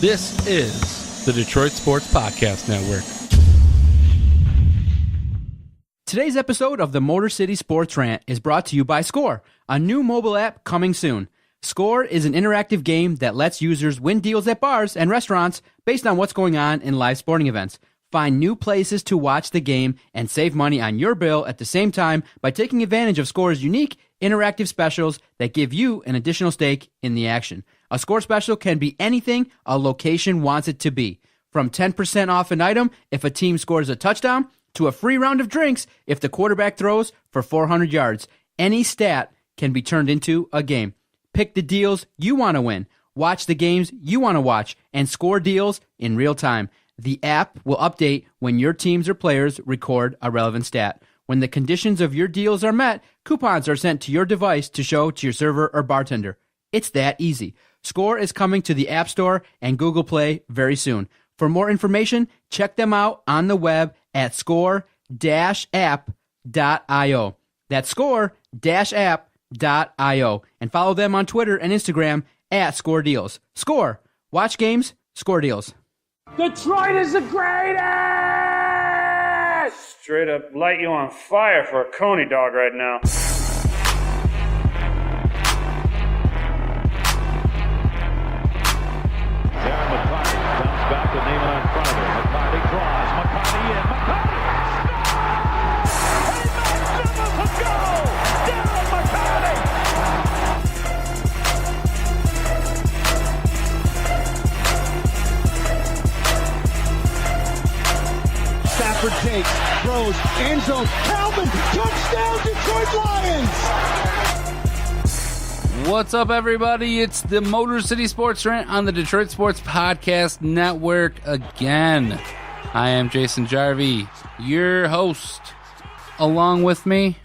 This is the Detroit Sports Podcast Network. Today's episode of the Motor City Sports Rant is brought to you by Score, a new mobile app coming soon. Score is an interactive game that lets users win deals at bars and restaurants based on what's going on in live sporting events. Find new places to watch the game and save money on your bill at the same time by taking advantage of Score's unique interactive specials that give you an additional stake in the action. A Score special can be anything a location wants it to be, from 10% off an item if a team scores a touchdown to a free round of drinks if the quarterback throws for 400 yards. Any stat can be turned into a game. Pick the deals you want to win, watch the games you want to watch, and score deals in real time. The app will update when your teams or players record a relevant stat. When the conditions of your deals are met, coupons are sent to your device to show to your server or bartender. It's that easy. Score is coming to the App Store and Google Play very soon. For more information, check them out on the web at score-app.io. That's score-app.io. And follow them on Twitter and Instagram at Score Deals. Score. Watch games. Score deals. Detroit is the greatest! Straight up light you on fire for a Coney dog right now. Darren McCarty comes back to name it in front of him. McCarty draws. McCarty in. McCarty scores! A magnificent goal! Darren McCarty! Stafford takes, throws, end zone, Calvin, touchdown, Detroit Lions! What's up, everybody? It's the Motor City Sports Rant on the Detroit Sports Podcast Network again. I am Jason Jarvie, your host. Along with me,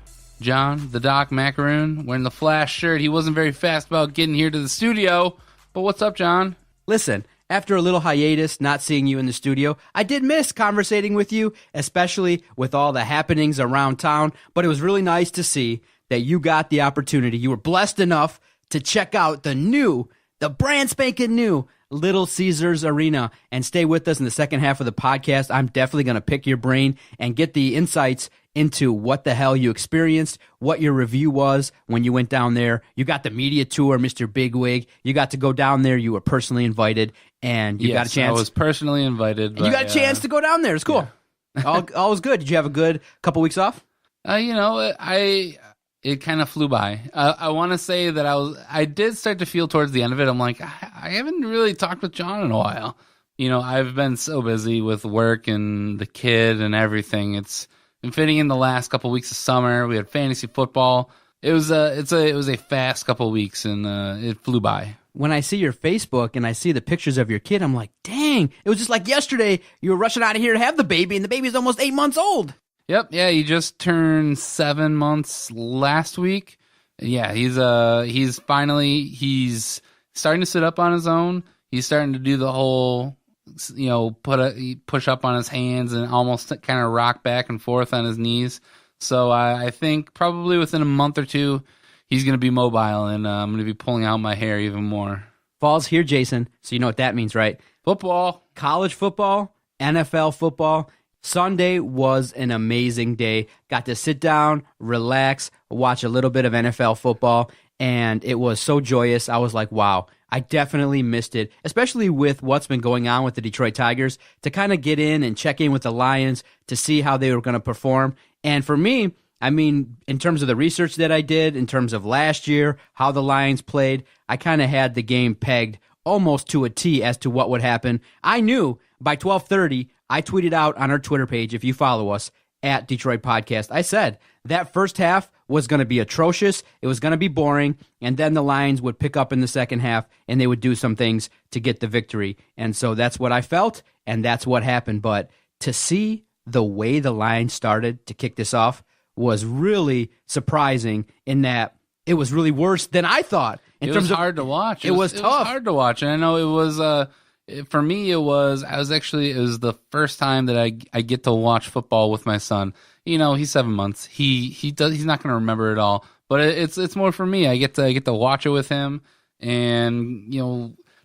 John, the Doc Macaroon, wearing the Flash shirt. He wasn't very fast about getting here to the studio, but what's up, John? Listen, after a little hiatus, not seeing you in the studio, I did miss conversating with you, especially with all the happenings around town, but it was really nice to see that you got the opportunity. You were blessed enough to check out the brand spanking new Little Caesars Arena and stay with us in the second half of the podcast. I'm definitely going to pick your brain and get the insights into what the hell you experienced, what your review was when you went down there. You got the media tour, Mr. Bigwig. You got to go down there. You were personally invited, and you got a chance. I was personally invited. And you got a chance to go down there. It's cool. Yeah. all was good. Did you have a good couple weeks off? It kind of flew by. I want to say that I did start to feel towards the end of it, I'm like, I haven't really talked with John in a while. You know, I've been so busy with work and the kid and everything. It's been fitting in the last couple weeks of summer. We had fantasy football. It was a fast couple weeks, and it flew by. When I see your Facebook and I see the pictures of your kid, I'm like, dang, it was just like yesterday you were rushing out of here to have the baby, and the baby's almost 8 months old. Yep, yeah, he just turned 7 months last week. Yeah, he's starting to sit up on his own. He's starting to do the whole, push up on his hands and almost kind of rock back and forth on his knees. So I think probably within a month or two, he's going to be mobile, and I'm going to be pulling out my hair even more. Fall's here, Jason, so you know what that means, right? Football. College football, NFL football. Sunday was an amazing day. Got to sit down, relax, watch a little bit of NFL football, and it was so joyous. I was like, wow, I definitely missed it, especially with what's been going on with the Detroit Tigers, to kind of get in and check in with the Lions to see how they were going to perform. And for me, I mean, in terms of the research that I did, in terms of last year, how the Lions played, I kind of had the game pegged almost to a T as to what would happen. I knew by 12:30, I tweeted out on our Twitter page, if you follow us, at Detroit Podcast, I said that first half was going to be atrocious, it was going to be boring, and then the Lions would pick up in the second half, and they would do some things to get the victory. And so that's what I felt, and that's what happened. But to see the way the Lions started to kick this off was really surprising, in that it was really worse than I thought. It was hard to watch. It was tough. It was hard to watch, and I know it was. For me, it was the first time that I get to watch football with my son. You know, he's 7 months. He's not going to remember it all, but it's more for me. I get to watch it with him, and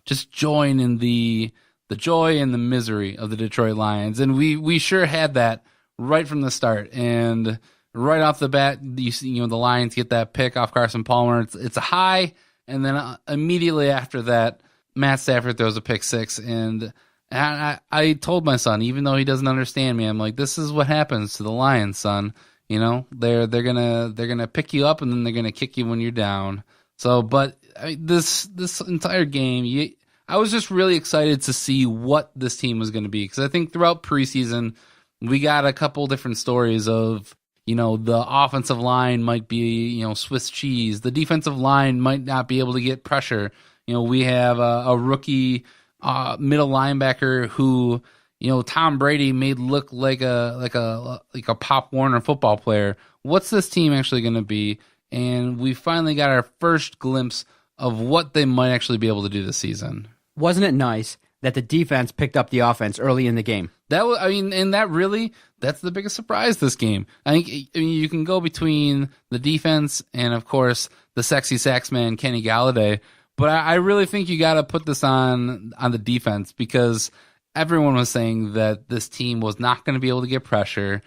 just join in the joy and the misery of the Detroit Lions. And we sure had that right from the start. And right off the bat, you see, the Lions get that pick off Carson Palmer. It's a high, and then immediately after that, Matt Stafford throws a pick six. And I told my son, even though he doesn't understand me, I'm like, this is what happens to the Lions, son. They're gonna pick you up, and then they're gonna kick you when you're down. So, but this entire game, I was just really excited to see what this team was going to be, because I think throughout preseason we got a couple different stories of the offensive line might be Swiss cheese, the defensive line might not be able to get pressure. We have a rookie middle linebacker who Tom Brady made look like a Pop Warner football player. What's this team actually going to be? And we finally got our first glimpse of what they might actually be able to do this season. Wasn't it nice that the defense picked up the offense early in the game? That's the biggest surprise this game. I think you can go between the defense and, of course, the sexy sax man Kenny Galladay, but I really think you got to put this on the defense, because everyone was saying that this team was not going to be able to get pressure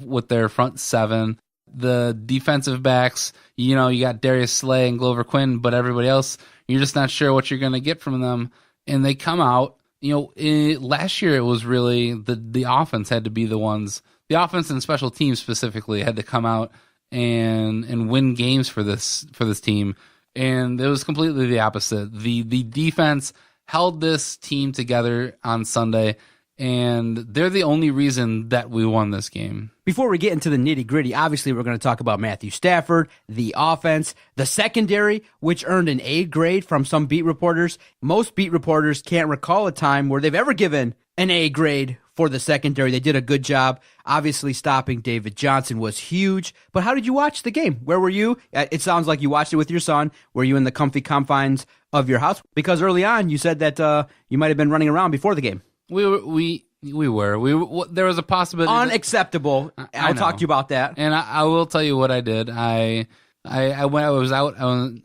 with their front seven. The defensive backs, you got Darius Slay and Glover Quinn, but everybody else, you're just not sure what you're going to get from them. And they come out, last year it was really the offense had to be the ones, the offense and special teams specifically had to come out and win games for this team. And it was completely the opposite. The defense held this team together on Sunday, and they're the only reason that we won this game. Before we get into the nitty-gritty, obviously we're going to talk about Matthew Stafford, the offense, the secondary, which earned an A grade from some beat reporters. Most beat reporters can't recall a time where they've ever given an A grade for the secondary. They did a good job. Obviously, stopping David Johnson was huge. But how did you watch the game? Where were you? It sounds like you watched it with your son. Were you in the comfy confines of your house? Because early on, you said that you might have been running around before the game. We were. There was a possibility. Unacceptable. I'll talk to you about that. And I will tell you what I did. I was out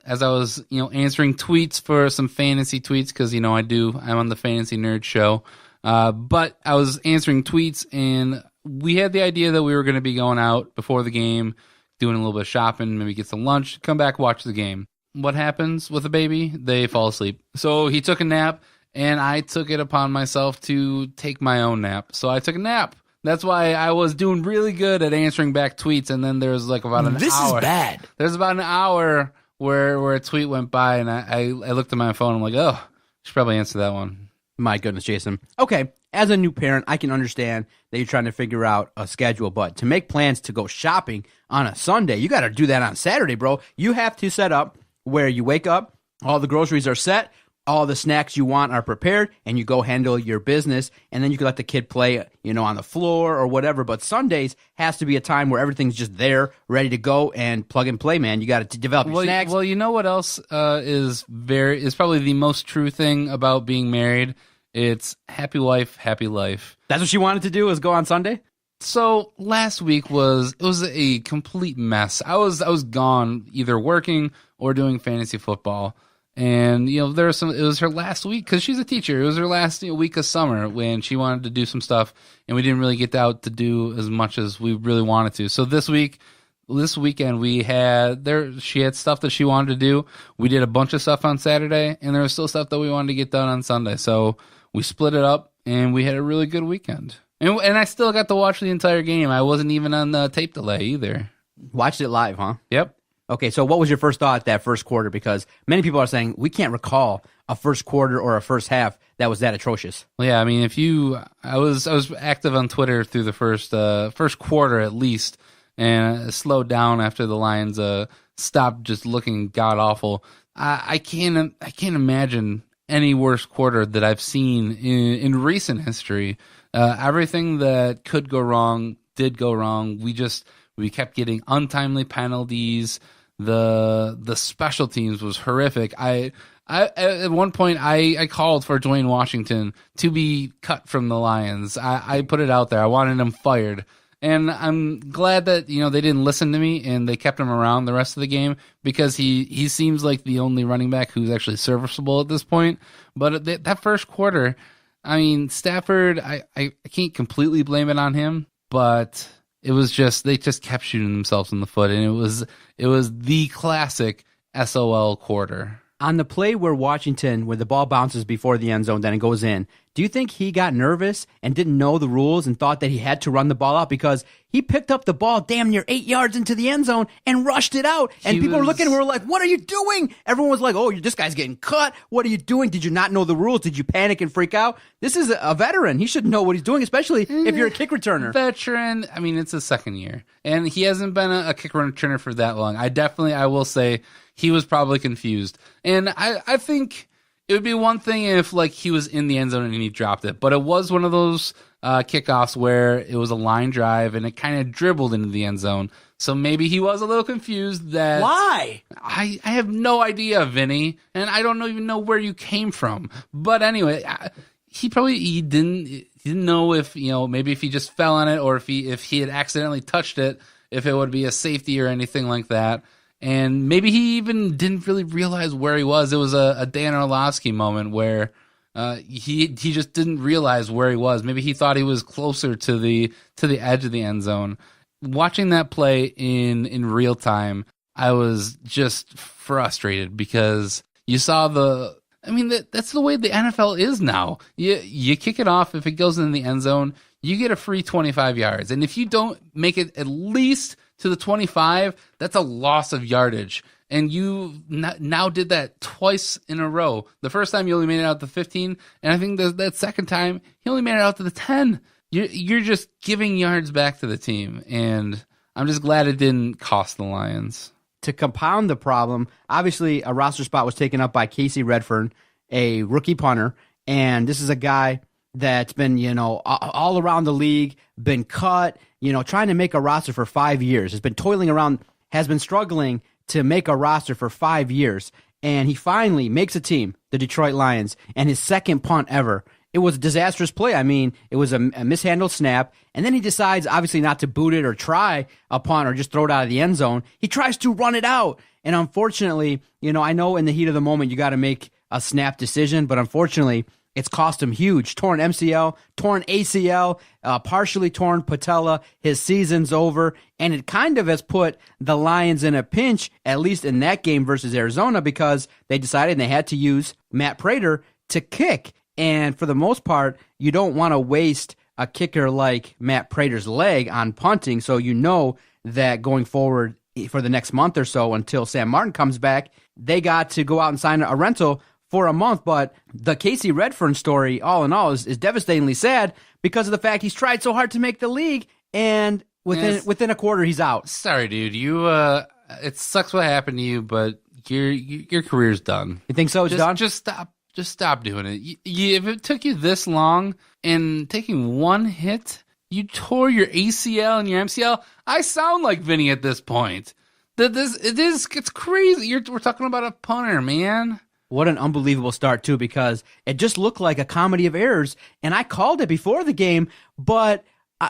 as I was answering tweets for some fantasy tweets, because I'm on the Fantasy Nerd Show. But I was answering tweets, and we had the idea that we were going to be going out before the game, doing a little bit of shopping, maybe get some lunch, come back, watch the game. What happens with a baby? They fall asleep. So he took a nap, and I took it upon myself to take my own nap. So I took a nap. That's why I was doing really good at answering back tweets, and then there was like about an hour. This is bad. There's about an hour where a tweet went by, and I looked at my phone, I'm like, oh, I should probably answer that one. My goodness, Jason. Okay, as a new parent, I can understand that you're trying to figure out a schedule, but to make plans to go shopping on a Sunday, you got to do that on Saturday, bro. You have to set up where you wake up, all the groceries are set, all the snacks you want are prepared, and you go handle your business, and then you can let the kid play, on the floor or whatever. But Sundays has to be a time where everything's just there, ready to go, and plug and play, man. You got to develop your snacks. Well, you know what else is probably the most true thing about being married? It's happy wife, happy life. That's what she wanted to do, was go on Sunday? So last week was a complete mess. I was gone, either working or doing fantasy football. And, it was her last week, because she's a teacher. It was her last week of summer when she wanted to do some stuff, and we didn't really get out to do as much as we really wanted to. So this weekend, she had stuff that she wanted to do. We did a bunch of stuff on Saturday, and there was still stuff that we wanted to get done on Sunday. So we split it up, and we had a really good weekend. And I still got to watch the entire game. I wasn't even on the tape delay either. Watched it live, huh? Yep. Okay, so what was your first thought that first quarter? Because many people are saying we can't recall a first quarter or a first half that was that atrocious. Well, yeah, I mean, I was active on Twitter through the first quarter at least, and slowed down after the Lions stopped just looking god awful. I can't imagine any worse quarter that I've seen in recent history. Everything that could go wrong did go wrong. We kept getting untimely penalties. The special teams was horrific. I at one point I called for Dwayne Washington to be cut from the Lions. I put it out there. I wanted him fired. And I'm glad that, they didn't listen to me and they kept him around the rest of the game, because he seems like the only running back who's actually serviceable at this point. But that first quarter, I mean, Stafford, I can't completely blame it on him, but it was just, they just kept shooting themselves in the foot, and it was the classic SOL quarter. On the play where the ball bounces before the end zone, then it goes in, do you think he got nervous and didn't know the rules and thought that he had to run the ball out? Because he picked up the ball damn near 8 yards into the end zone and rushed it out. And people were looking and were like, what are you doing? Everyone was like, oh, this guy's getting cut. What are you doing? Did you not know the rules? Did you panic and freak out? This is a veteran. He should know what he's doing, especially if you're a kick returner. Veteran. I mean, it's his second year. And he hasn't been a kick returner for that long. I will say he was probably confused. And I think it would be one thing if he was in the end zone and he dropped it, but it was one of those kickoffs where it was a line drive and it kind of dribbled into the end zone. So maybe he was a little confused. Why? I have no idea, Vinny, and I don't even know where you came from. But anyway, he didn't know if maybe if he just fell on it, or if he had accidentally touched it, if it would be a safety or anything like that. And maybe he even didn't really realize where he was. It was a Dan Orlovsky moment where he just didn't realize where he was. Maybe he thought he was closer to the edge of the end zone. Watching that play in real time, I was just frustrated, because you saw that's the way the NFL is now. You kick it off, if it goes in the end zone, you get a free 25 yards. And if you don't make it at least to the 25, that's a loss of yardage. And you now did that twice in a row. The first time you only made it out to 15, and I think that second time he only made it out to the 10. You're just giving yards back to the team, and I'm just glad it didn't cost the Lions. To compound the problem, obviously a roster spot was taken up by Casey Redfern, a rookie punter, and this is a guy that's been, all around the league, been cut, trying to make a roster for 5 years, has been toiling around, has been struggling to make a roster for 5 years, and he finally makes a team, the Detroit Lions, and his second punt ever. It was a disastrous play. I mean, it was a mishandled snap, and then he decides, obviously, not to boot it or try a punt or just throw it out of the end zone. He tries to run it out, and unfortunately, I know in the heat of the moment you got to make a snap decision, but unfortunately, it's cost him huge. Torn MCL, torn ACL, partially torn patella. His season's over, and it kind of has put the Lions in a pinch, at least in that game versus Arizona, because they decided they had to use Matt Prater to kick. And for the most part, you don't want to waste a kicker like Matt Prater's leg on punting, so that going forward for the next month or so until Sam Martin comes back, they got to go out and sign a rental for a month. But the Casey Redfern story, all in all, is devastatingly sad because of the fact he's tried so hard to make the league, and within a quarter he's out. Sorry, dude. It sucks what happened to you, but your career's done. You think so? It's done? Just stop doing it. If it took you this long and taking one hit, you tore your ACL and your MCL. I sound like Vinny at this point. It's crazy. We're talking about a punter, man. What an unbelievable start, too, because it just looked like a comedy of errors. And I called it before the game, but,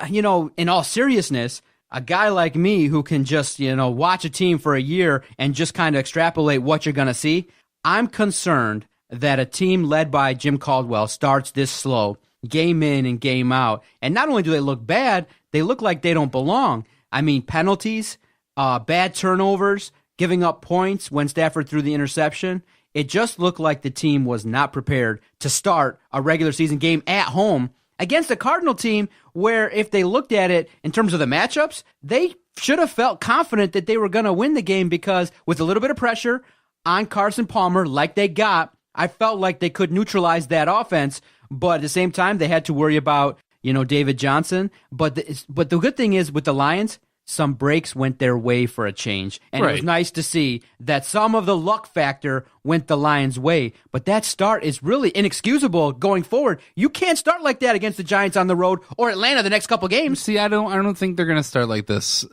in all seriousness, a guy like me who can just, watch a team for a year and just kind of extrapolate what you're going to see, I'm concerned that a team led by Jim Caldwell starts this slow, game in and game out. And not only do they look bad, they look like they don't belong. I mean, penalties, bad turnovers, giving up points when Stafford threw the interception. It just looked like the team was not prepared to start a regular season game at home against a Cardinal team where, if they looked at it in terms of the matchups, they should have felt confident that they were going to win the game, because with a little bit of pressure on Carson Palmer like they got, I felt like they could neutralize that offense, but at the same time, they had to worry about, David Johnson. But the good thing is with the Lions, some breaks went their way for a change. And It was nice to see that some of the luck factor went the Lions' way. But that start is really inexcusable going forward. You can't start like that against the Giants on the road or Atlanta the next couple games. See, I don't think they're going to start like this.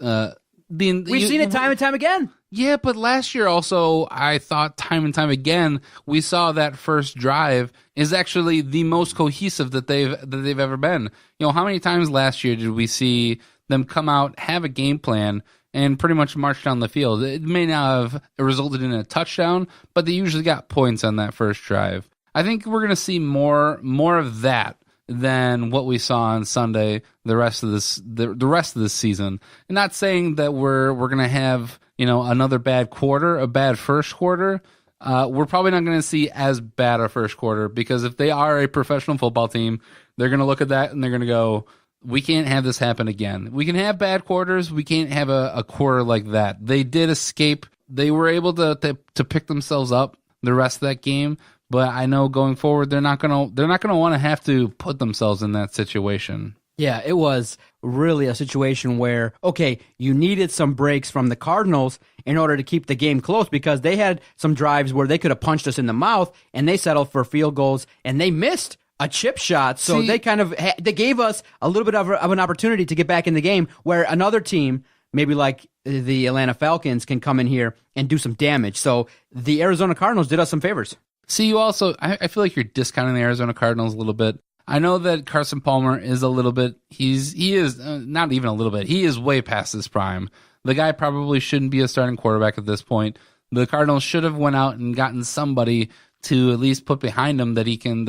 We've seen it time and time again. Yeah, but last year also, I thought time and time again, we saw that first drive is actually the most cohesive that they've ever been. How many times last year did we see them come out, have a game plan, and pretty much march down the field. It may not have resulted in a touchdown, but they usually got points on that first drive. I think we're going to see more of that than what we saw on Sunday the rest of this season. And not saying that we're going to have, another bad quarter, a bad first quarter. We're probably not going to see as bad a first quarter, because if they are a professional football team, they're going to look at that and they're going to go, we can't have this happen again. We can have bad quarters. We can't have a quarter like that. They did escape. They were able to pick themselves up the rest of that game. But I know going forward, they're not gonna want to have to put themselves in that situation. Yeah, it was really a situation where, okay, you needed some breaks from the Cardinals in order to keep the game close, because they had some drives where they could have punched us in the mouth, and they settled for field goals, and they missed a chip shot. So they they gave us a little bit of an opportunity to get back in the game, where another team, maybe like the Atlanta Falcons, can come in here and do some damage. So the Arizona Cardinals did us some favors. See, you also, I feel like you're discounting the Arizona Cardinals a little bit. I know that Carson Palmer is a little bit, he is not even a little bit, he is way past his prime. The guy probably shouldn't be a starting quarterback at this point. The Cardinals should have went out and gotten somebody to at least put behind him that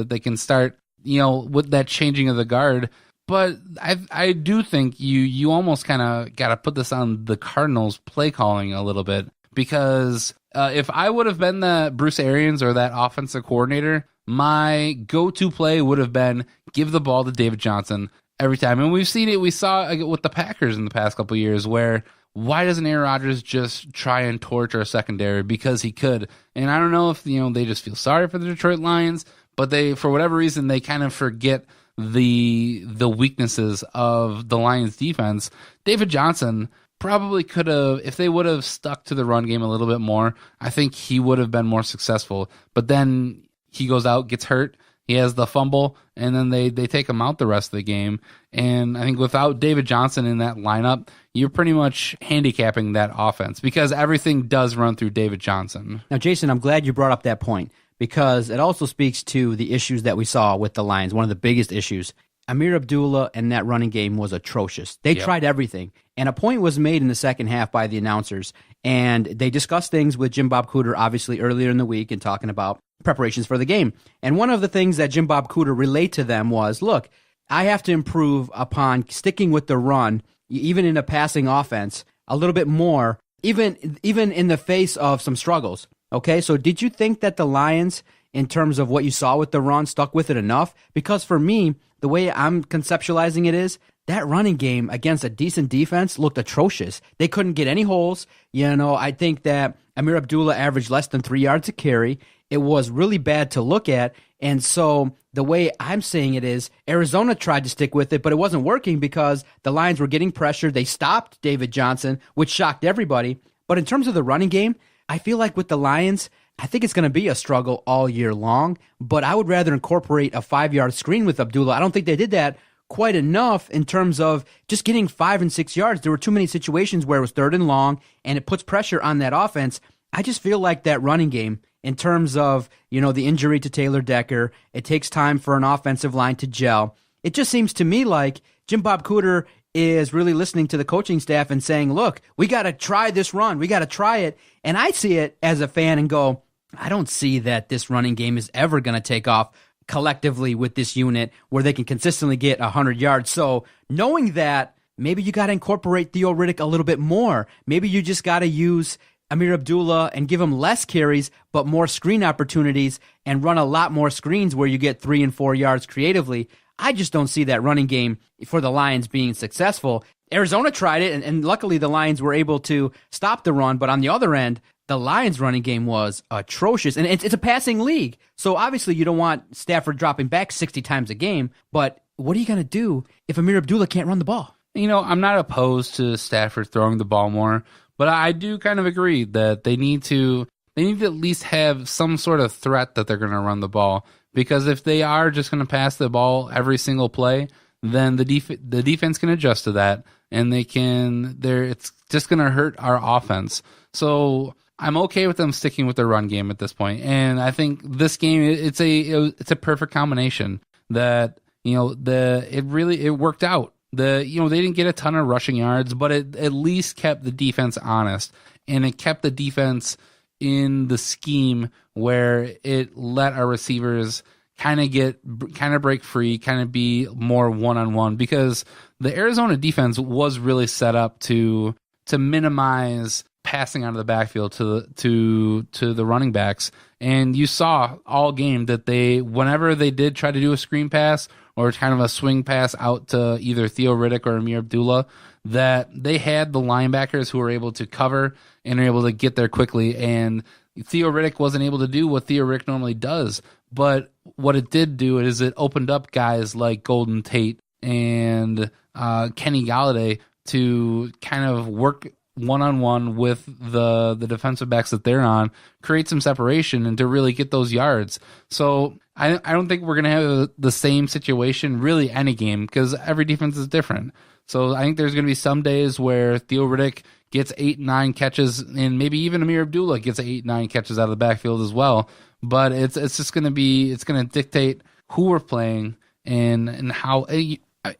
they can start, with that changing of the guard. But I do think you almost kind of got to put this on the Cardinals play calling a little bit, because if I would have been the Bruce Arians or that offensive coordinator, my go-to play would have been give the ball to David Johnson every time. And we've seen it. We saw it with the Packers in the past couple of years, where why doesn't Aaron Rodgers just try and torch our secondary? Because he could. And I don't know if they just feel sorry for the Detroit Lions, but they, for whatever reason, they kind of forget the weaknesses of the Lions defense. David Johnson probably could have, if they would have stuck to the run game a little bit more, I think he would have been more successful. But then he goes out, gets hurt, he has the fumble, and then they take him out the rest of the game. And I think without David Johnson in that lineup, you're pretty much handicapping that offense, because everything does run through David Johnson. Now, Jason, I'm glad you brought up that point, because it also speaks to the issues that we saw with the Lions. One of the biggest issues, Amir Abdullah and that running game was atrocious. They tried everything. And a point was made in the second half by the announcers, and they discussed things with Jim Bob Cooter, obviously, earlier in the week, and talking about preparations for the game. And one of the things that Jim Bob Cooter relayed to them was, look, I have to improve upon sticking with the run, even in a passing offense, a little bit more, even in the face of some struggles. Okay, so did you think that the Lions, in terms of what you saw with the run, stuck with it enough? Because for me, the way I'm conceptualizing it is, that running game against a decent defense looked atrocious. They couldn't get any holes. I think that Amir Abdullah averaged less than 3 yards a carry. It was really bad to look at. And so the way I'm saying it is, Arizona tried to stick with it, but it wasn't working because the Lions were getting pressure. They stopped David Johnson, which shocked everybody. But in terms of the running game, I feel like with the Lions, I think it's going to be a struggle all year long, but I would rather incorporate a 5-yard screen with Abdullah. I don't think they did that quite enough in terms of just getting 5 and 6 yards. There were too many situations where it was 3rd and long, and it puts pressure on that offense. I just feel like that running game, in terms of, the injury to Taylor Decker, it takes time for an offensive line to gel. It just seems to me like Jim Bob Cooter is really listening to the coaching staff and saying, look, we got to try this run. We got to try it. And I see it as a fan and go, I don't see that this running game is ever going to take off collectively with this unit where they can consistently get 100 yards. So knowing that, maybe you got to incorporate Theo Riddick a little bit more. Maybe you just got to use Amir Abdullah and give him less carries, but more screen opportunities, and run a lot more screens where you get 3 and 4 yards creatively. I just don't see that running game for the Lions being successful. Arizona tried it, and luckily the Lions were able to stop the run. But on the other end, the Lions' running game was atrocious. And it's a passing league. So obviously you don't want Stafford dropping back 60 times a game. But what are you going to do if Amir Abdullah can't run the ball? I'm not opposed to Stafford throwing the ball more, but I do kind of agree that they need to at least have some sort of threat that they're going to run the ball. Because if they are just going to pass the ball every single play, then the defense can adjust to that, and it's just going to hurt our offense. So I'm okay with them sticking with their run game at this point. And I think this game, it's a perfect combination that, it worked out. they didn't get a ton of rushing yards, but it at least kept the defense honest, and it kept the defense in the scheme where it let our receivers kind of break free, kind of be more one-on-one, because the Arizona defense was really set up to minimize passing out of the backfield to the running backs. And you saw all game that whenever they did try to do a screen pass or kind of a swing pass out to either Theo Riddick or Amir Abdullah, that they had the linebackers who were able to cover and are able to get there quickly. And Theo Riddick wasn't able to do what Theo Riddick normally does. But what it did do is it opened up guys like Golden Tate and Kenny Galladay to kind of work one-on-one with the defensive backs that they're on, create some separation, and to really get those yards. So I don't think we're going to have the same situation really any game, because every defense is different. So I think there's going to be some days where Theo Riddick gets 8-9 catches, and maybe even Amir Abdullah gets 8-9 catches out of the backfield as well. But it's just going to dictate who we're playing and how.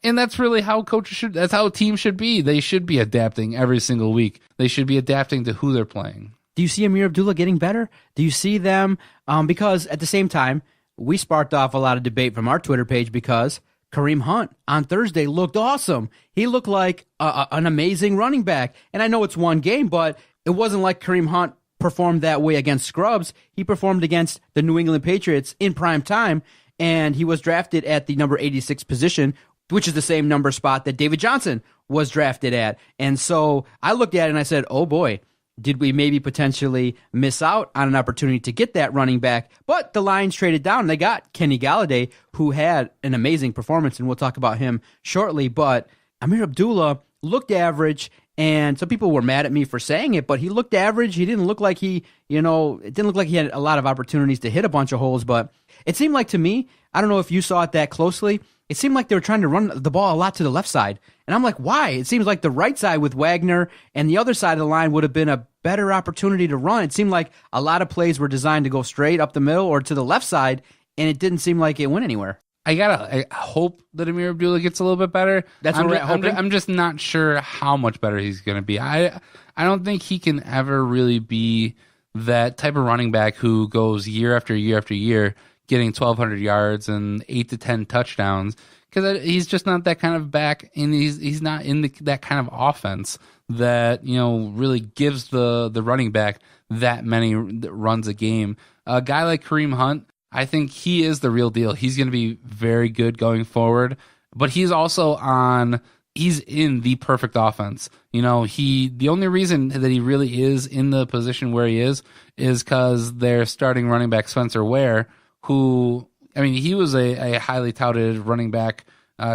And that's really how that's how a team should be. They should be adapting every single week. They should be adapting to who they're playing. Do you see Amir Abdullah getting better? Do you see them? Because at the same time, we sparked off a lot of debate from our Twitter page because Kareem Hunt on Thursday looked awesome. He looked like an amazing running back. And I know it's one game, but it wasn't like Kareem Hunt performed that way against scrubs. He performed against the New England Patriots in prime time, and he was drafted at the number 86 position, which is the same number spot that David Johnson was drafted at. And so I looked at it and I said, oh boy, did we maybe potentially miss out on an opportunity to get that running back? But the Lions traded down and they got Kenny Galladay, who had an amazing performance, and we'll talk about him shortly. But Amir Abdullah looked average, and some people were mad at me for saying it, but he looked average. He didn't look like it didn't look like he had a lot of opportunities to hit a bunch of holes, but it seemed like to me, I don't know if you saw it that closely, it seemed like they were trying to run the ball a lot to the left side. And I'm like, why? It seems like the right side with Wagner and the other side of the line would have been a better opportunity to run. It seemed like a lot of plays were designed to go straight up the middle or to the left side, and it didn't seem like it went anywhere. I hope that Amir Abdullah gets a little bit better. That's what I'm just not sure how much better he's going to be. I don't think he can ever really be that type of running back who goes year after year after year getting 1,200 yards and 8 to 10 touchdowns, because he's just not that kind of back, and he's not in that kind of offense that really gives the running back that many runs a game. A guy like Kareem Hunt, I think he is the real deal. He's going to be very good going forward, but he's in the perfect offense. The only reason that he really is in the position where he is because their starting running back Spencer Ware, who, he was a highly touted running back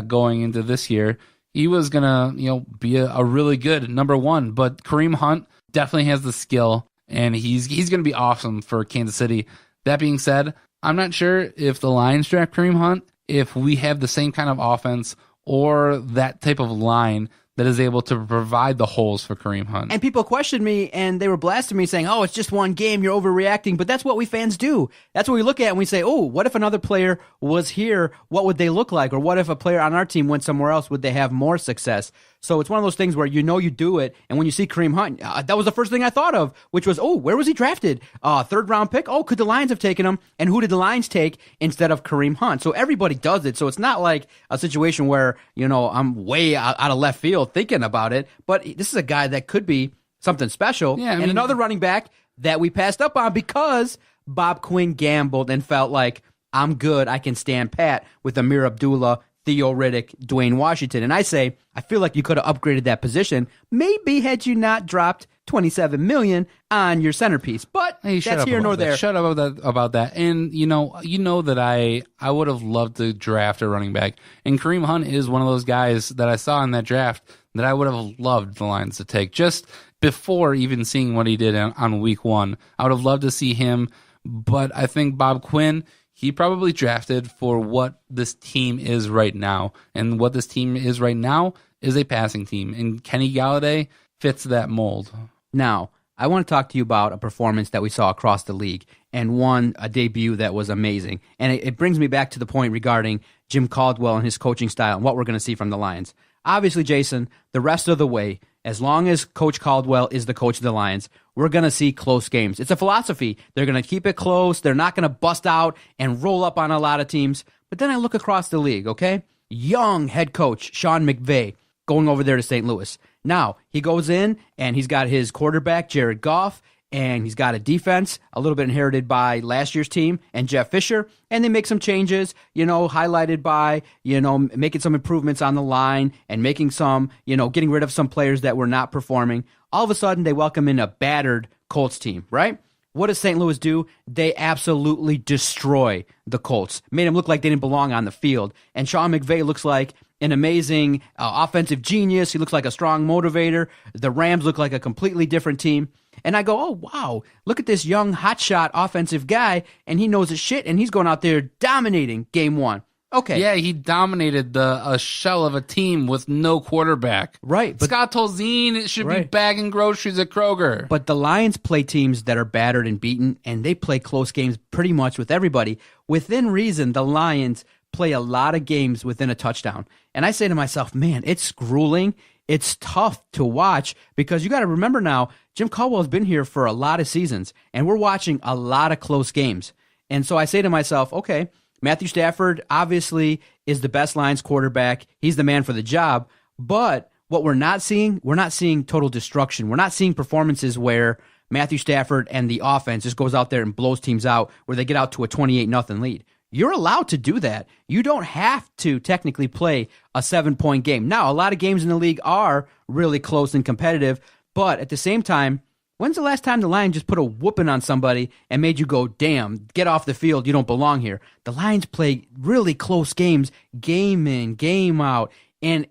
going into this year. He was gonna, be a really good number one, but Kareem Hunt definitely has the skill, and he's gonna be awesome for Kansas City. That being said, I'm not sure if the Lions draft Kareem Hunt, if we have the same kind of offense or that type of line that is able to provide the holes for Kareem Hunt. And people questioned me, and they were blasting me saying, oh, it's just one game, you're overreacting. But that's what we fans do. That's what we look at and we say, oh, what if another player was here? What would they look like? Or what if a player on our team went somewhere else? Would they have more success? So it's one of those things where you do it, and when you see Kareem Hunt, that was the first thing I thought of, which was, oh, where was he drafted? Third round pick? Oh, could the Lions have taken him? And who did the Lions take instead of Kareem Hunt? So everybody does it. So it's not like a situation where, I'm way out of left field thinking about it, but this is a guy that could be something special. Yeah, and another running back that we passed up on because Bob Quinn gambled and felt like, I'm good, I can stand pat with Amir Abdullah, Theo Riddick, Dwayne Washington. And I say, I feel like you could have upgraded that position, maybe had you not dropped $27 million on your centerpiece. But that's here nor there. Shut up about that. And you know that I would have loved to draft a running back. And Kareem Hunt is one of those guys that I saw in that draft that I would have loved the Lions to take. Just before even seeing what he did on week 1, I would have loved to see him. But I think Bob Quinn, he probably drafted for what this team is right now. And what this team is right now is a passing team. And Kenny Galladay fits that mold. Now, I want to talk to you about a performance that we saw across the league, and a debut that was amazing. And it brings me back to the point regarding Jim Caldwell and his coaching style and what we're going to see from the Lions. obviously, Jason, the rest of the way, as long as Coach Caldwell is the coach of the Lions, we're going to see close games. It's a philosophy. They're going to keep it close. They're not going to bust out and roll up on a lot of teams. But then I look across the league, okay? Young head coach Sean McVay going over there to St. Louis. Now, he goes in and he's got his quarterback, Jared Goff, and he's got a defense a little bit inherited by last year's team and Jeff Fisher, and they make some changes, highlighted by, making some improvements on the line and making some, getting rid of some players that were not performing. All of a sudden, they welcome in a battered Colts team, right? What does St. Louis do? They absolutely destroy the Colts. Made them look like they didn't belong on the field. And Sean McVay looks like an amazing offensive genius. He looks like a strong motivator. The Rams look like a completely different team. And I go, oh, wow, look at this young hotshot offensive guy, and he knows his shit, and he's going out there dominating game one. Okay. Yeah, he dominated a shell of a team with no quarterback. Right. But Scott Tolzien should be bagging groceries at Kroger. But the Lions play teams that are battered and beaten, and they play close games pretty much with everybody. Within reason, the Lions play a lot of games within a touchdown. And I say to myself, man, it's grueling. It's tough to watch because you got to remember now, Jim Caldwell's been here for a lot of seasons, and we're watching a lot of close games. And so I say to myself, okay, Matthew Stafford obviously is the best Lions quarterback. He's the man for the job. But what we're not seeing total destruction. We're not seeing performances where Matthew Stafford and the offense just goes out there and blows teams out where they get out to a 28-0 lead. You're allowed to do that. You don't have to technically play a 7-point game. Now, a lot of games in the league are really close and competitive, but at the same time, when's the last time the Lions just put a whooping on somebody and made you go, damn, get off the field, you don't belong here? The Lions play really close games, game in, game out, and,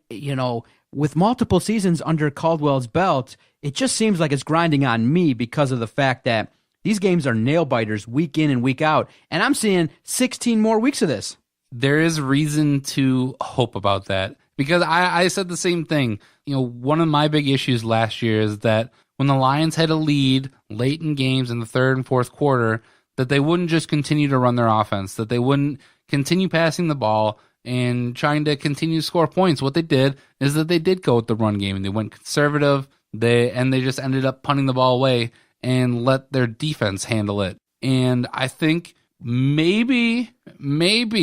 with multiple seasons under Caldwell's belt, it just seems like it's grinding on me because of the fact that these games are nail-biters week in and week out, and I'm seeing 16 more weeks of this. There is reason to hope about that because I said the same thing. One of my big issues last year is that when the Lions had a lead late in games in the third and fourth quarter, that they wouldn't just continue to run their offense, that they wouldn't continue passing the ball and trying to continue to score points. What they did is that they did go with the run game, and they went conservative, they just ended up punting the ball away and let their defense handle it. And I think maybe,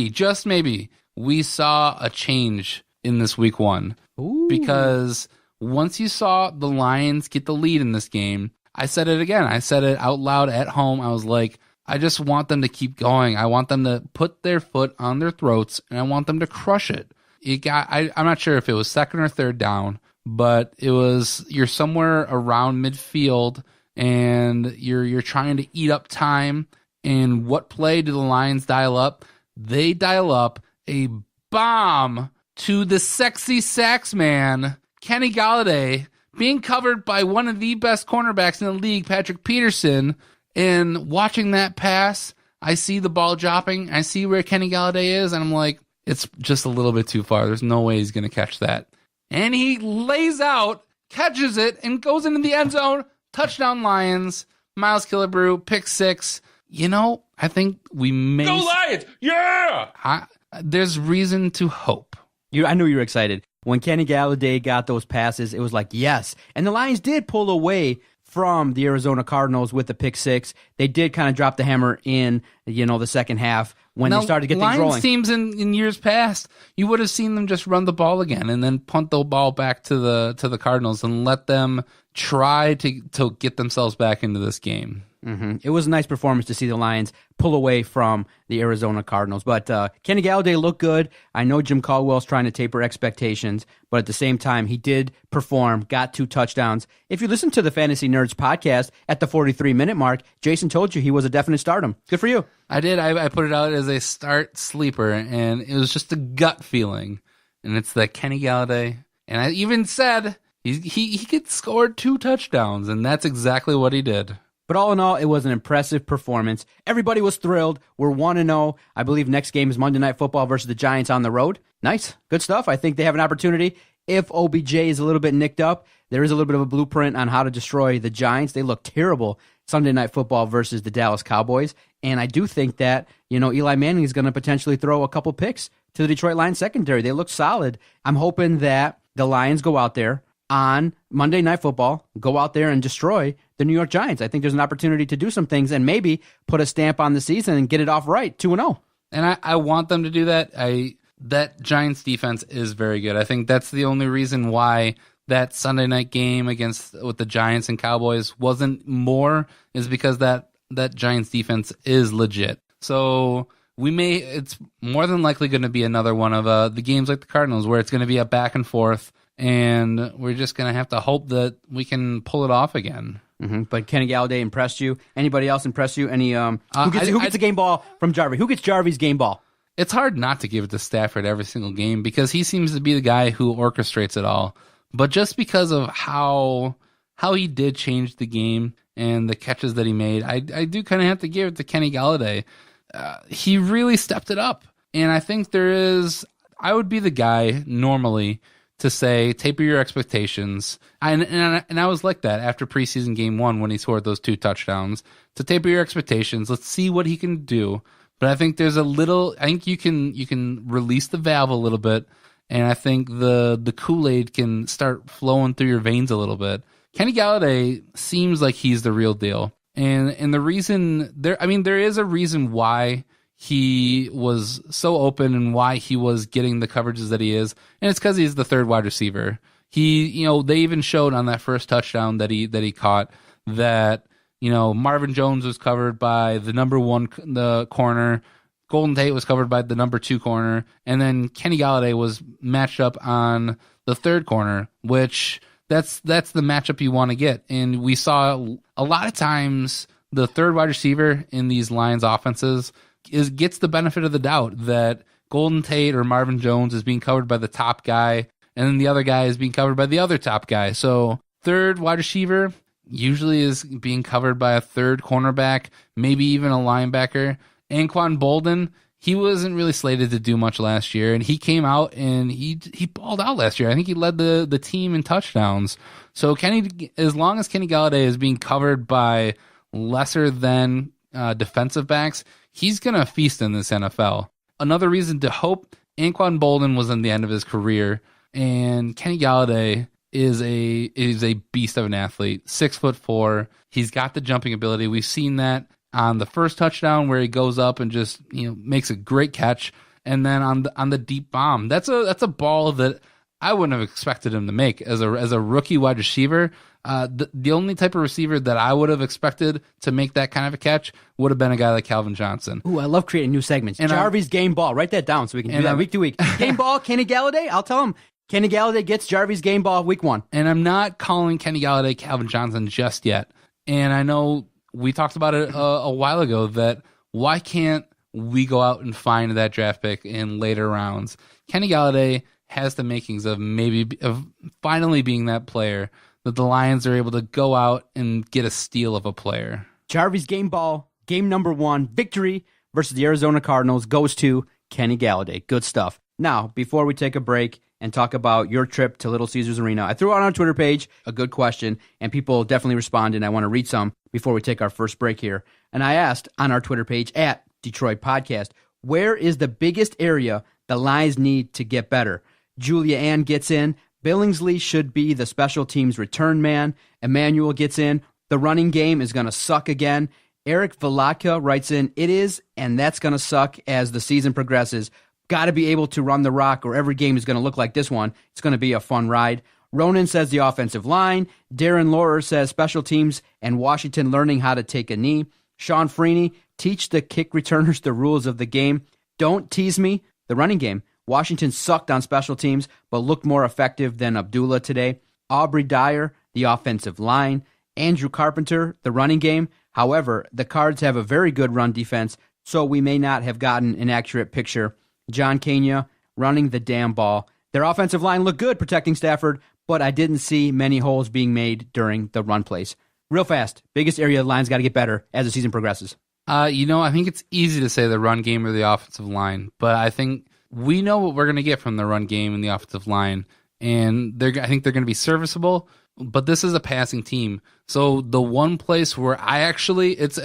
just maybe, we saw a change in this week one. Ooh. Because once you saw the Lions get the lead in this game, I said it again. I said it out loud at home. I was like, I just want them to keep going. I want them to put their foot on their throats, and I want them to crush it. I'm not sure if it was second or third down, but you're somewhere around midfield, and you're trying to eat up time. And what play do the Lions dial up? They dial up a bomb to the sexy sax man, Kenny Golladay, being covered by one of the best cornerbacks in the league, Patrick Peterson. And watching that pass, I see the ball dropping. I see where Kenny Golladay is, and I'm like, it's just a little bit too far. There's no way he's going to catch that. And he lays out, catches it, and goes into the end zone. Touchdown Lions. Miles Killebrew, pick six. I think we may... Go Lions! Yeah! There's reason to hope. I knew you were excited. When Kenny Golladay got those passes, it was like, yes. And the Lions did pull away from the Arizona Cardinals with the pick six. They did kind of drop the hammer in, the second half when they started to get things rolling. Lions teams in years past, you would have seen them just run the ball again and then punt the ball back to the Cardinals and let them try to get themselves back into this game. Mm-hmm. It was a nice performance to see the Lions pull away from the Arizona Cardinals. But Kenny Golladay looked good. I know Jim Caldwell's trying to taper expectations, but at the same time, he did perform, got 2 touchdowns. If you listen to the Fantasy Nerds podcast at the 43-minute mark, Jason told you he was a definite stardom. Good for you. I did. I put it out as a start sleeper, and it was just a gut feeling. And it's that Kenny Golladay. And I even said he could score 2 touchdowns, and that's exactly what he did. But all in all, it was an impressive performance. Everybody was thrilled. We're 1-0. I believe next game is Monday Night Football versus the Giants on the road. Nice. Good stuff. I think they have an opportunity. If OBJ is a little bit nicked up, there is a little bit of a blueprint on how to destroy the Giants. They look terrible Sunday Night Football versus the Dallas Cowboys. And I do think that, Eli Manning is going to potentially throw a couple picks to the Detroit Lions secondary. They look solid. I'm hoping that the Lions go out there on Monday Night Football, go out there and destroy the New York Giants. I think there's an opportunity to do some things and maybe put a stamp on the season and get it off right, 2-0. And I want them to do that. That Giants defense is very good. I think that's the only reason why that Sunday night game with the Giants and Cowboys wasn't more, is because that Giants defense is legit. So it's more than likely going to be another one of the games like the Cardinals where it's going to be a back and forth, and we're just going to have to hope that we can pull it off again. Mm-hmm. But Kenny Galladay impressed you? Anybody else impress you? Who gets the game ball from Jarvie? Who gets Jarvie's game ball? It's hard not to give it to Stafford every single game because he seems to be the guy who orchestrates it all. But just because of how he did change the game and the catches that he made, I do kind of have to give it to Kenny Galladay. He really stepped it up. And I think I would be the guy normally to say, taper your expectations. And I was like that after preseason game 1 when he scored those 2 touchdowns. To taper your expectations, let's see what he can do. But I think I think you can release the valve a little bit, and I think the Kool-Aid can start flowing through your veins a little bit. Kenny Galladay seems like he's the real deal. And the reason there is a reason why he was so open and why he was getting the coverages that he is, and it's because he's the third wide receiver. They even showed on that first touchdown that he caught that Marvin Jones was covered by the number 1 the corner, Golden Tate was covered by the number 2 corner, and then Kenny Galladay was matched up on the 3rd corner, which that's the matchup you want to get. And we saw a lot of times the third wide receiver in these Lions offenses gets the benefit of the doubt that Golden Tate or Marvin Jones is being covered by the top guy, and then the other guy is being covered by the other top guy. So third wide receiver usually is being covered by a third cornerback, maybe even a linebacker. Anquan Bolden, he wasn't really slated to do much last year, and he came out and he balled out last year. I think he led the team in touchdowns. So as long as Kenny Galladay is being covered by lesser than defensive backs, he's going to feast in this NFL. Another reason to hope, Anquan Bolden was in the end of his career, and Kenny Galladay is a beast of an athlete, 6'4". He's got the jumping ability. We've seen that on the first touchdown where he goes up and just makes a great catch, and then on the deep bomb. That's a ball that I wouldn't have expected him to make as a rookie wide receiver. The only type of receiver that I would have expected to make that kind of a catch would have been a guy like Calvin Johnson. Ooh, I love creating new segments. And Jarvie's game ball. Write that down so we can do that week to week. Game ball, Kenny Galladay. I'll tell him Kenny Galladay gets Jarvie's game ball week 1. And I'm not calling Kenny Galladay Calvin Johnson just yet. And I know we talked about it a while ago that why can't we go out and find that draft pick in later rounds? Kenny Galladay has the makings of finally being that player that the Lions are able to go out and get a steal of a player. Jarvie's game ball, game number 1, victory versus the Arizona Cardinals goes to Kenny Galladay. Good stuff. Now, before we take a break and talk about your trip to Little Caesars Arena, I threw out on our Twitter page a good question, and people definitely responded. I want to read some before we take our first break here. And I asked on our Twitter page at Detroit Podcast, where is the biggest area the Lions need to get better? Julia Ann gets in. Billingsley should be the special teams return man. Emmanuel gets in. The running game is going to suck again. Eric Velaka writes in, it is, and that's going to suck as the season progresses. Got to be able to run the rock or every game is going to look like this one. It's going to be a fun ride. Ronan says the offensive line. Darren Laurer says special teams and Washington learning how to take a knee. Sean Freeney, teach the kick returners the rules of the game. Don't tease me. The running game. Washington sucked on special teams, but looked more effective than Abdullah today. Aubrey Dyer, the offensive line. Andrew Carpenter, the running game. However, the Cards have a very good run defense, so we may not have gotten an accurate picture. John Kenya, running the damn ball. Their offensive line looked good protecting Stafford, but I didn't see many holes being made during the run plays. Real fast, biggest area the line's got to get better as the season progresses. I think it's easy to say the run game or the offensive line, but I think we know what we're going to get from the run game and the offensive line, and I think they're going to be serviceable. But this is a passing team, so the one place where it's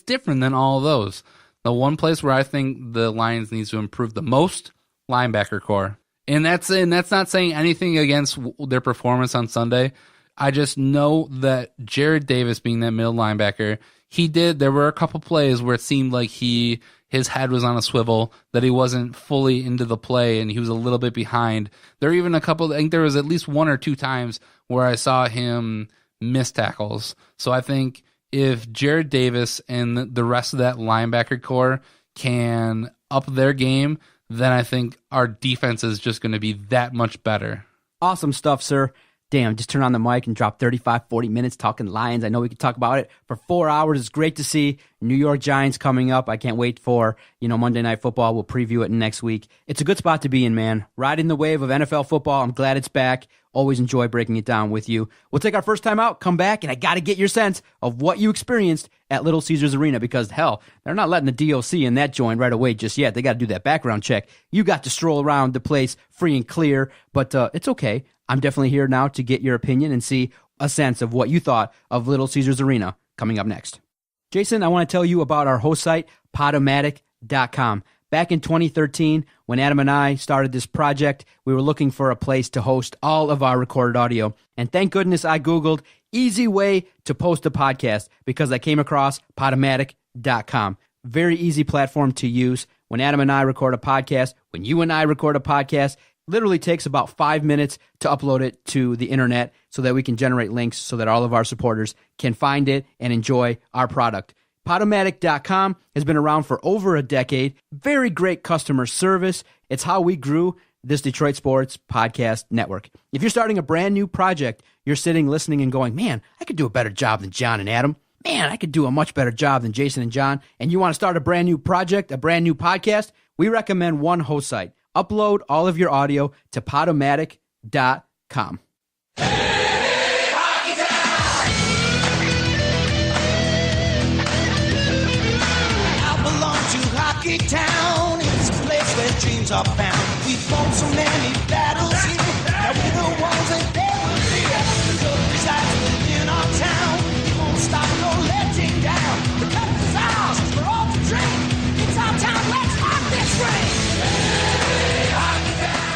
different than all of those. The one place where I think the Lions needs to improve the most, linebacker core. And that's not saying anything against their performance on Sunday. I just know that Jared Davis being that middle linebacker, there were a couple plays where it seemed like his head was on a swivel, that he wasn't fully into the play and he was a little bit behind. There were even I think there was at least 1 or 2 times where I saw him miss tackles. So I think if Jared Davis and the rest of that linebacker core can up their game, then I think our defense is just going to be that much better. Awesome stuff, sir. Damn, just turn on the mic and drop 35, 40 minutes talking Lions. I know we could talk about it for 4 hours. It's great to see New York Giants coming up. I can't wait for, Monday Night Football. We'll preview it next week. It's a good spot to be in, man. Riding the wave of NFL football. I'm glad it's back. Always enjoy breaking it down with you. We'll take our first time out, come back, and I got to get your sense of what you experienced at Little Caesars Arena because, hell, they're not letting the DOC in that joint right away just yet. They got to do that background check. You got to stroll around the place free and clear, but it's okay. I'm definitely here now to get your opinion and see a sense of what you thought of Little Caesars Arena coming up next. Jason, I want to tell you about our host site, Podomatic.com. Back in 2013, when Adam and I started this project, we were looking for a place to host all of our recorded audio. And thank goodness I Googled easy way to post a podcast because I came across Podomatic.com. Very easy platform to use. When Adam and I record a podcast, when you and I record a podcast, literally takes about 5 minutes to upload it to the internet so that we can generate links so that all of our supporters can find it and enjoy our product. Podomatic.com has been around for over a decade. Very great customer service. It's how we grew this Detroit Sports Podcast Network. If you're starting a brand new project, you're sitting listening and going, man, I could do a better job than John and Adam. Man, I could do a much better job than Jason and John. And you want to start a brand new project, a brand new podcast? We recommend one host site. Upload all of your audio to Podomatic.com. Hockey Town, it's a place where dreams are found. We've won so many battles here, now we're the ones that they will be. The cup resides within our town, we won't stop no letting down. The cup is ours, we're all to drink. It's our town, let's rock this ring.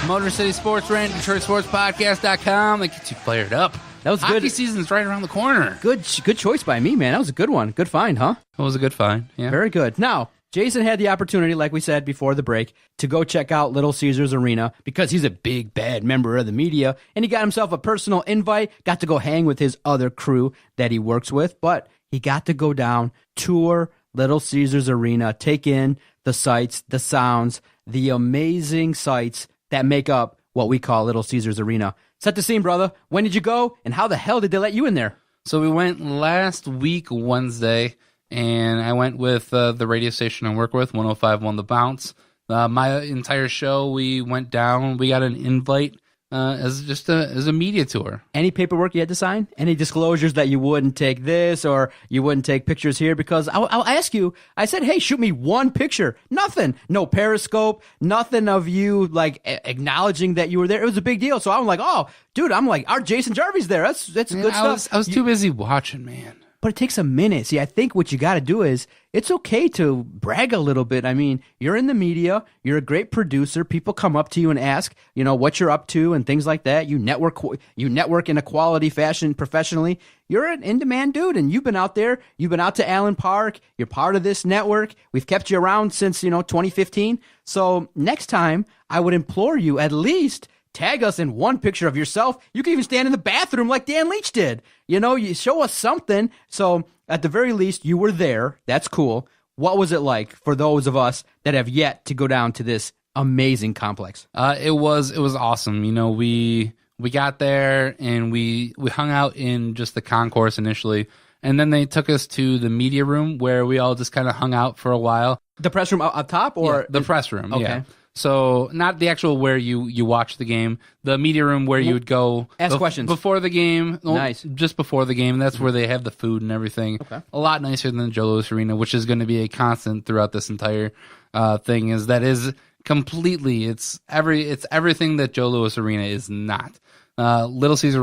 Motor City Sports Rant, DetroitSportsPodcast.com. That gets you fired up. That was Hockey good. season's right around the corner. Good choice by me, man. That was a good one. Good find, huh? That was a good find. Yeah. Very good. Now, Jason had the opportunity, like we said before the break, to go check out Little Caesars Arena because he's a big, bad member of the media, and he got himself a personal invite, got to go hang with his other crew that he works with, but he got to go down, tour Little Caesars Arena, take in the sights, the sounds, the amazing sights that make up what we call Little Caesars Arena. Set the scene, brother. When did you go, and how the hell did they let you in there? So we went last week, Wednesday, and I went with the radio station I work with, 105.1 The Bounce. My entire show, we went down. We got an invite as a media tour. Any paperwork you had to sign? Any disclosures that you wouldn't take this or you wouldn't take pictures here? Because I'll ask you, I said, hey, shoot me one picture. Nothing. No Periscope. Nothing of you like acknowledging that you were there. It was a big deal. So I'm like, oh, dude, our Jason Jarvie's there. That's good stuff. I was too busy watching, man. But it takes a minute. See, I think what you got to do is it's okay to brag a little bit. I mean, you're in the media. You're a great producer. People come up to you and ask, what you're up to and things like that. You network in a quality fashion professionally. You're an in-demand dude, and you've been out there. You've been out to Allen Park. You're part of this network. We've kept you around since, 2015. So next time, I would implore you at least tag us in one picture of yourself. You can even stand in the bathroom like Dan Leach did. You show us something. So at the very least, you were there. That's cool. What was it like for those of us that have yet to go down to this amazing complex? It was awesome. We got there and we hung out in just the concourse initially, and then they took us to the media room where we all just kind of hung out for a while. The press room up top, or the press room? Okay. Yeah. So not the actual where you watch the game, the media room where you would go ask questions before the game. Nice. Just before the game. That's where they have the food and everything. Okay. A lot nicer than the Joe Louis Arena, which is going to be a constant throughout this entire thing. Is completely it's everything that Joe Louis Arena is not. Little Caesar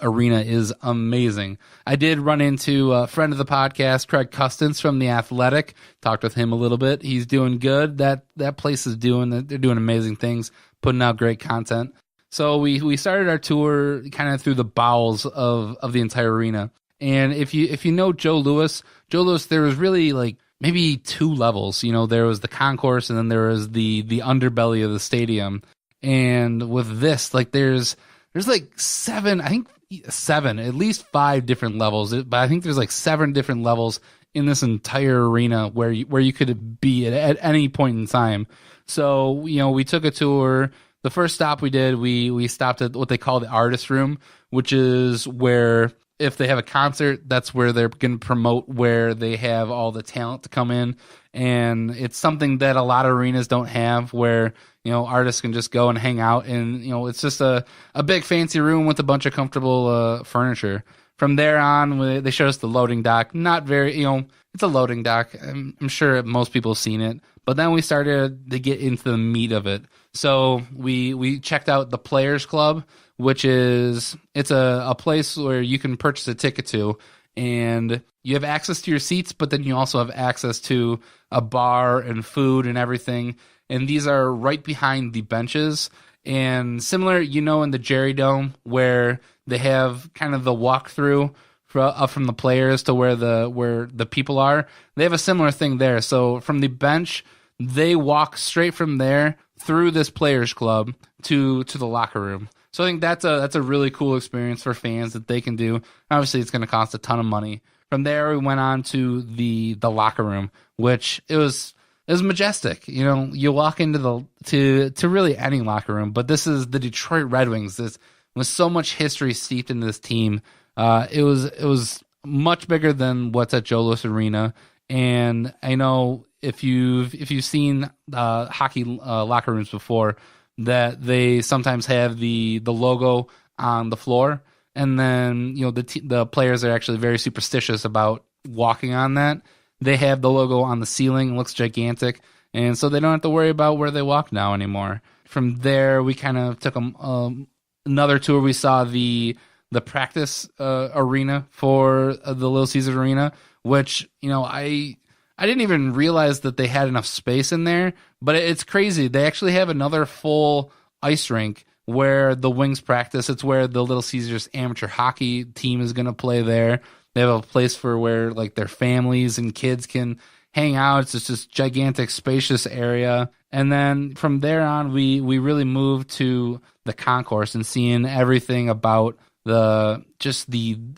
Arena is amazing. I did run into a friend of the podcast, Craig Custance from The Athletic. Talked with him a little bit. He's doing good. That place is they're doing amazing things. putting out great content. So we started our tour kind of through the bowels of the entire arena. And if you know Joe Louis, there was really like maybe 2 levels. You know, there was the concourse and then there was the underbelly of the stadium. And with this, like there's like 7, I think 7, at least 5 different levels. But I think there's like 7 different levels in this entire arena where you could be at any point in time. So, you know, we took a tour. The first stop we did, we stopped at what they call the artist room, which is where if they have a concert, that's where they're going to promote, where they have all the talent to come in. And it's something that a lot of arenas don't have, where, you know, artists can just go and hang out. And, you know, it's just a big fancy room with a bunch of comfortable furniture. From there on, they showed us the loading dock. Not very, you know, it's a loading dock. I'm sure most people have seen it. But then we started to get into the meat of it. So we checked out the Players Club, which is it's a place where you can purchase a ticket to, and you have access to your seats, but then you also have access to a bar and food and everything. And these are right behind the benches. And similar, you know, in the Jerry Dome where they have kind of the walkthrough up from the players to where the people are, they have a similar thing there. So from the bench, they walk straight from there through this Players Club to the locker room. So I think that's a really cool experience for fans that they can do. Obviously, it's going to cost a ton of money. From there, we went on to the locker room, which it was majestic. You know, you walk into to really any locker room, but this is the Detroit Red Wings. This with so much history steeped in this team. It was much bigger than what's at Joe Louis Arena, and I know if you've seen hockey locker rooms before, that they sometimes have the logo on the floor, and then, you know, the players are actually very superstitious about walking on that. They have the logo on the ceiling, looks gigantic, and so they don't have to worry about where they walk now anymore. From there, we kind of took another tour. We saw the practice arena for the Little Caesars Arena, which, you know, I didn't even realize that they had enough space in there, but it's crazy. They actually have another full ice rink where the Wings practice. It's where the Little Caesars amateur hockey team is going to play there. They have a place for where like their families and kids can hang out. It's just this gigantic, spacious area. And then from there on, we really moved to the concourse and seeing everything about the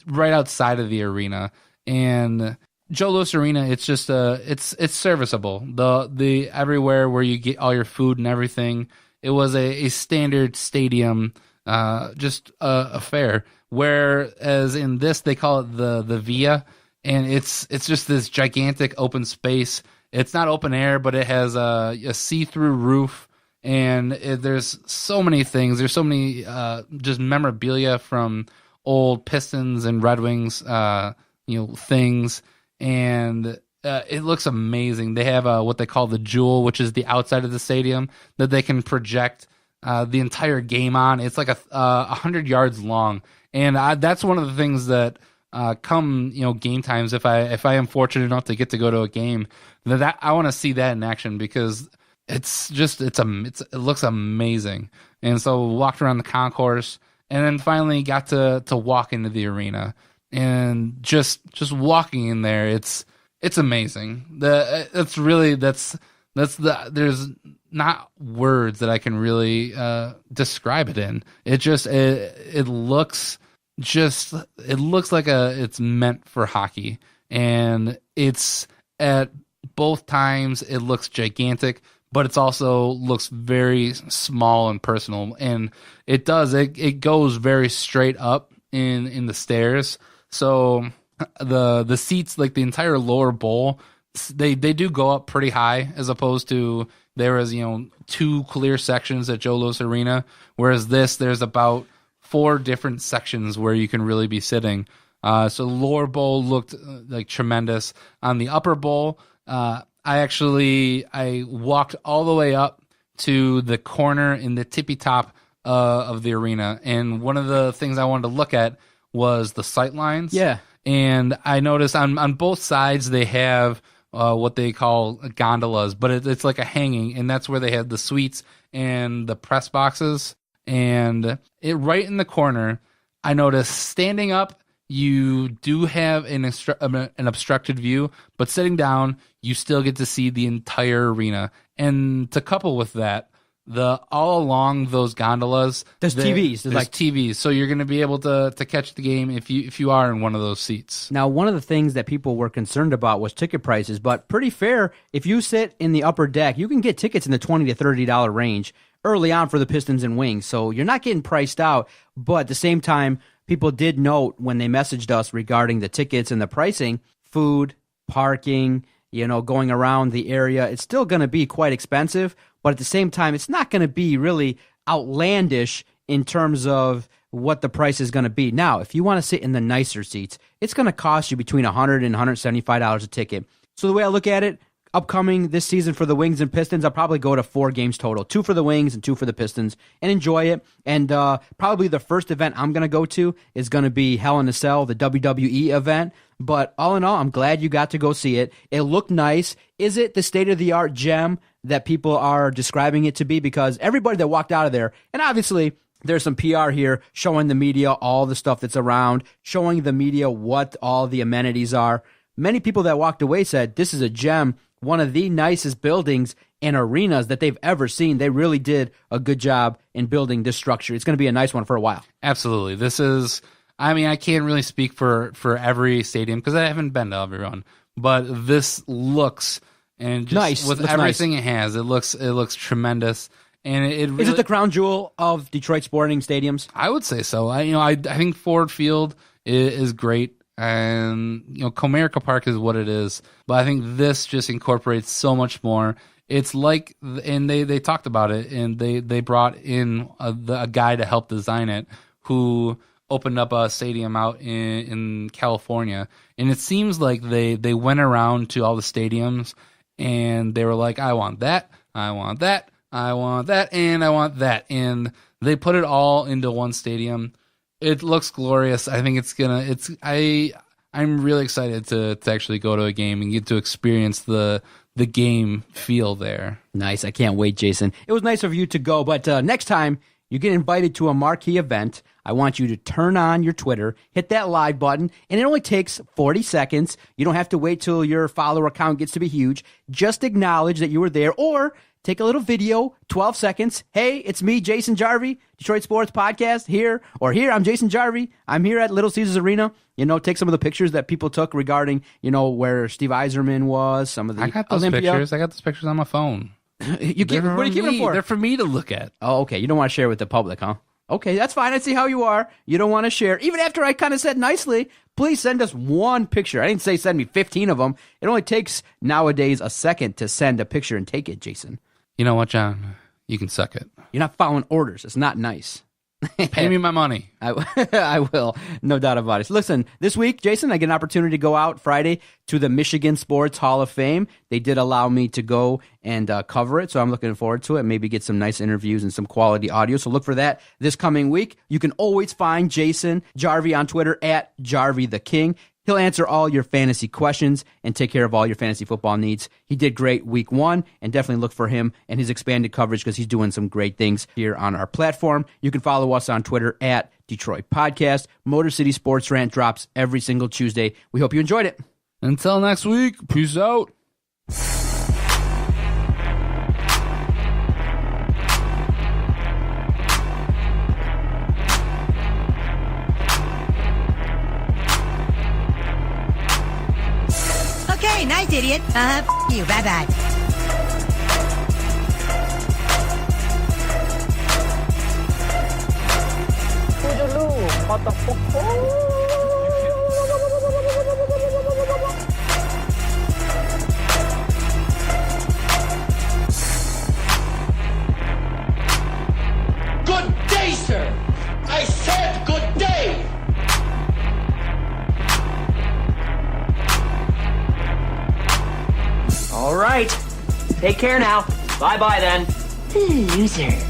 right outside of the arena. And Joe Louis Arena, it's just it's serviceable. The everywhere where you get all your food and everything, it was a standard stadium just affair. Whereas in this, they call it the Via, and it's just this gigantic open space. It's not open air, but it has a see-through roof, and there's so many things. There's so many just memorabilia from old Pistons and Red Wings, things. And it looks amazing. They have what they call the Jewel, which is the outside of the stadium that they can project the entire game on. It's like 100 yards long, and that's one of the things that come game times. If I am fortunate enough to get to go to a game, that I want to see that in action, because it looks amazing. And so we walked around the concourse, and then finally got to walk into the arena. And just walking in there, it's amazing. There's not words that I can really describe it in. It looks like it's meant for hockey, and it's at both times it looks gigantic, but it's also looks very small and personal, and it goes very straight up in the stairs. So the seats, like the entire lower bowl, they do go up pretty high, as opposed to there was 2 clear sections at Joe Louis Arena, whereas there's about 4 different sections where you can really be sitting. So the lower bowl looked like tremendous. On the upper bowl, I walked all the way up to the corner in the tippy top of the arena, and one of the things I wanted to look at was the sight lines. Yeah. And I noticed on both sides they have what they call gondolas, but it's like a hanging, and that's where they had the suites and the press boxes. And it right in the corner, I noticed standing up, you do have an obstructed view, but sitting down, you still get to see the entire arena. And to couple with that, all along those gondolas, there's TVs. There's like TVs, so you're going to be able to catch the game if you are in one of those seats. Now, one of the things that people were concerned about was ticket prices, but pretty fair. If you sit in the upper deck, you can get tickets in the $20 to $30 range early on for the Pistons and Wings, so you're not getting priced out. But at the same time, people did note when they messaged us regarding the tickets and the pricing, food, parking, going around the area, it's still going to be quite expensive. But at the same time, it's not going to be really outlandish in terms of what the price is going to be. Now, if you want to sit in the nicer seats, it's going to cost you between $100 and $175 a ticket. So the way I look at it, upcoming this season for the Wings and Pistons, I'll probably go to 4 games total, 2 for the Wings and 2 for the Pistons, and enjoy it. And probably the first event I'm going to go to is going to be Hell in a Cell, the WWE event. But all in all, I'm glad you got to go see it. It looked nice. Is it the state-of-the-art gem that people are describing it to be? Because everybody that walked out of there, and obviously there's some PR here showing the media all the stuff that's around, showing the media what all the amenities are. Many people that walked away said this is a gem, one of the nicest buildings and arenas that they've ever seen. They really did a good job in building this structure. It's going to be a nice one for a while. Absolutely. This is, I can't really speak for every stadium because I haven't been to everyone, but this looks, and just nice. With everything it has, it looks tremendous. And it really, is it the crown jewel of Detroit sporting stadiums? I would say so. I think Ford Field is great. And Comerica Park is what it is, but I think this just incorporates so much more. It's like, and they talked about it, and they brought in a guy to help design it, who opened up a stadium out in California, and it seems like they went around to all the stadiums, and they were like, I want that, I want that, I want that, and I want that, and they put it all into one stadium. It looks glorious. I think I'm really excited to actually go to a game and get to experience the game feel there. Nice. I can't wait, Jason. It was nice of you to go, but next time you get invited to a marquee event, I want you to turn on your Twitter, hit that live button, and it only takes 40 seconds. You don't have to wait till your follower count gets to be huge. Just acknowledge that you were there, or take a little video, 12 seconds. Hey, it's me, Jason Jarvie, Detroit Sports Podcast here, or here, I'm Jason Jarvie. I'm here at Little Caesars Arena. Take some of the pictures that people took regarding, where Steve Eiserman was, some of the I got those pictures. I got those pictures on my phone. What are you keeping them for? They're for me to look at. Oh, okay. You don't want to share with the public, huh? Okay, that's fine. I see how you are. You don't want to share. Even after I kind of said nicely, please send us one picture. I didn't say send me 15 of them. It only takes nowadays a second to send a picture and take it, Jason. You know what, John? You can suck it. You're not following orders. It's not nice. Pay me my money. I will. No doubt about it. Listen, this week, Jason, I get an opportunity to go out Friday to the Michigan Sports Hall of Fame. They did allow me to go and cover it, so I'm looking forward to it. Maybe get some nice interviews and some quality audio. So look for that this coming week. You can always find Jason Jarvie on Twitter at Jarvie the King. He'll answer all your fantasy questions and take care of all your fantasy football needs. He did great week 1, and definitely look for him and his expanded coverage because he's doing some great things here on our platform. You can follow us on Twitter at Detroit Podcast. Motor City Sports Rant drops every single Tuesday. We hope you enjoyed it. Until next week, peace out. Okay, nice, idiot. F you. Bye-bye. Good day, sir. I said good day. All right. Take care now. Bye-bye then. Loser.